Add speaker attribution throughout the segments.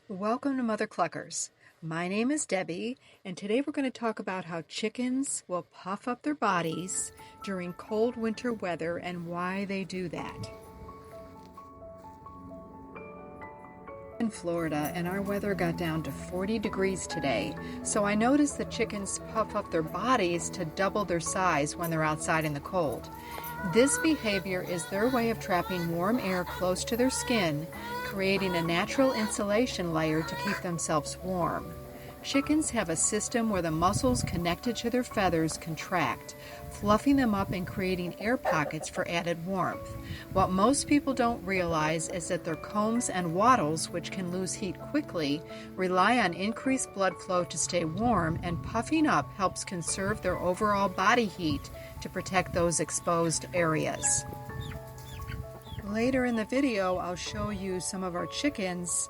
Speaker 1: Welcome to Mother Cluckers. My name is Debbie, and today we're going to talk about how chickens will puff up their bodies during cold winter weather and why they do that. In Florida, and our weather got down to 40 degrees today, so I noticed the chickens puff up their bodies to double their size when they're outside in the cold. This behavior is their way of trapping warm air close to their skin, creating a natural insulation layer to keep themselves warm. Chickens have a system where the muscles connected to their feathers contract, fluffing them up and creating air pockets for added warmth. What most people don't realize is that their combs and wattles, which can lose heat quickly, rely on increased blood flow to stay warm, and puffing up helps conserve their overall body heat to protect those exposed areas. Later in the video, I'll show you some of our chickens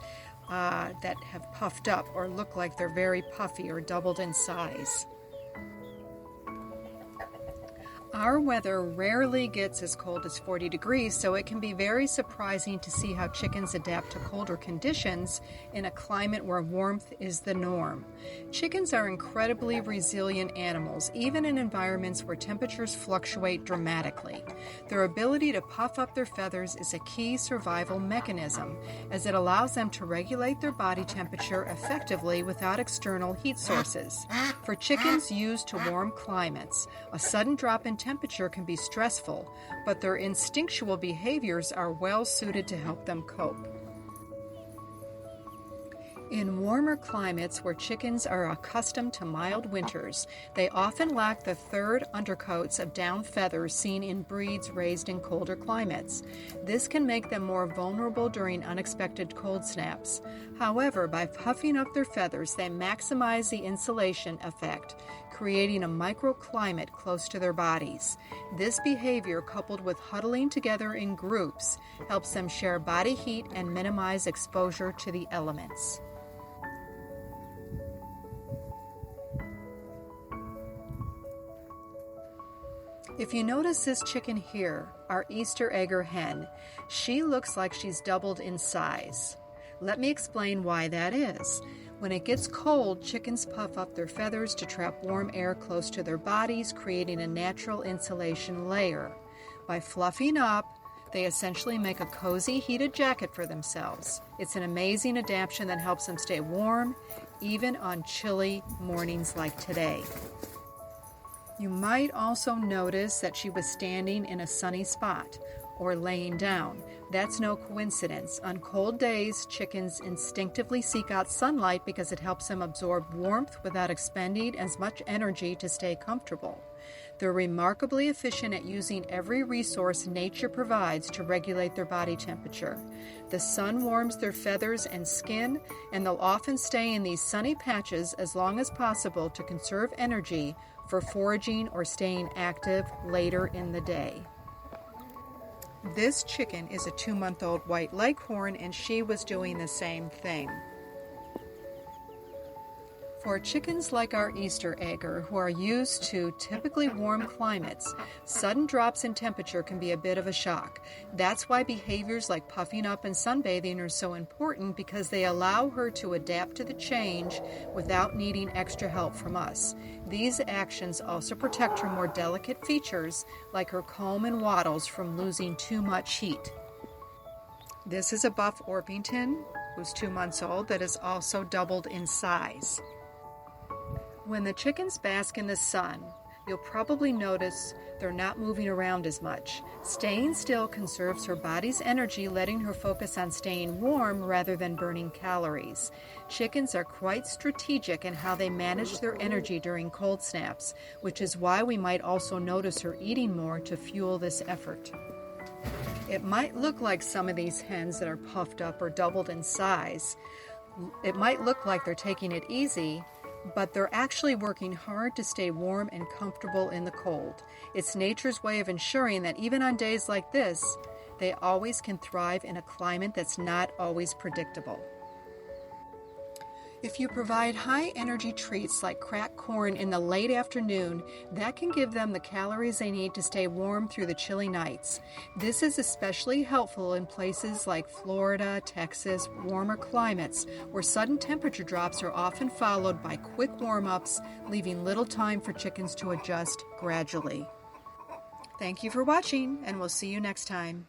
Speaker 1: that have puffed up or look like they're very puffy or doubled in size. Our weather rarely gets as cold as 40 degrees, so it can be very surprising to see how chickens adapt to colder conditions in a climate where warmth is the norm. Chickens are incredibly resilient animals, even in environments where temperatures fluctuate dramatically. Their ability to puff up their feathers is a key survival mechanism, as it allows them to regulate their body temperature effectively without external heat sources. For chickens used to warm climates, a sudden drop in temperature can be stressful, but their instinctual behaviors are well suited to help them cope. In warmer climates where chickens are accustomed to mild winters, they often lack the third undercoats of down feathers seen in breeds raised in colder climates. This can make them more vulnerable during unexpected cold snaps. However, by puffing up their feathers, they maximize the insulation effect, creating a microclimate close to their bodies. This behavior, coupled with huddling together in groups, helps them share body heat and minimize exposure to the elements. If you notice this chicken here, our Easter egger hen, she looks like she's doubled in size. Let me explain why that is. When it gets cold, chickens puff up their feathers to trap warm air close to their bodies, creating a natural insulation layer. By fluffing up, they essentially make a cozy, heated jacket for themselves. It's an amazing adaptation that helps them stay warm, even on chilly mornings like today. You might also notice that she was standing in a sunny spot or laying down. That's no coincidence. On cold days, chickens instinctively seek out sunlight because it helps them absorb warmth without expending as much energy to stay comfortable. They're remarkably efficient at using every resource nature provides to regulate their body temperature. The sun warms their feathers and skin, and they'll often stay in these sunny patches as long as possible to conserve energy for foraging or staying active later in the day. This chicken is a 2-month-old white leghorn, and she was doing the same thing. For chickens like our Easter egger, who are used to typically warm climates, sudden drops in temperature can be a bit of a shock. That's why behaviors like puffing up and sunbathing are so important, because they allow her to adapt to the change without needing extra help from us. These actions also protect her more delicate features, like her comb and wattles, from losing too much heat. This is a buff Orpington, who's 2 months old, that is also doubled in size. When the chickens bask in the sun, you'll probably notice they're not moving around as much. Staying still conserves her body's energy, letting her focus on staying warm rather than burning calories. Chickens are quite strategic in how they manage their energy during cold snaps, which is why we might also notice her eating more to fuel this effort. It might look like some of these hens that are puffed up or doubled in size, it might look like they're taking it easy, but they're actually working hard to stay warm and comfortable in the cold. It's nature's way of ensuring that even on days like this, they always can thrive in a climate that's not always predictable. If you provide high-energy treats like cracked corn in the late afternoon, that can give them the calories they need to stay warm through the chilly nights. This is especially helpful in places like Florida, Texas, warmer climates, where sudden temperature drops are often followed by quick warm-ups, leaving little time for chickens to adjust gradually. Thank you for watching, and we'll see you next time.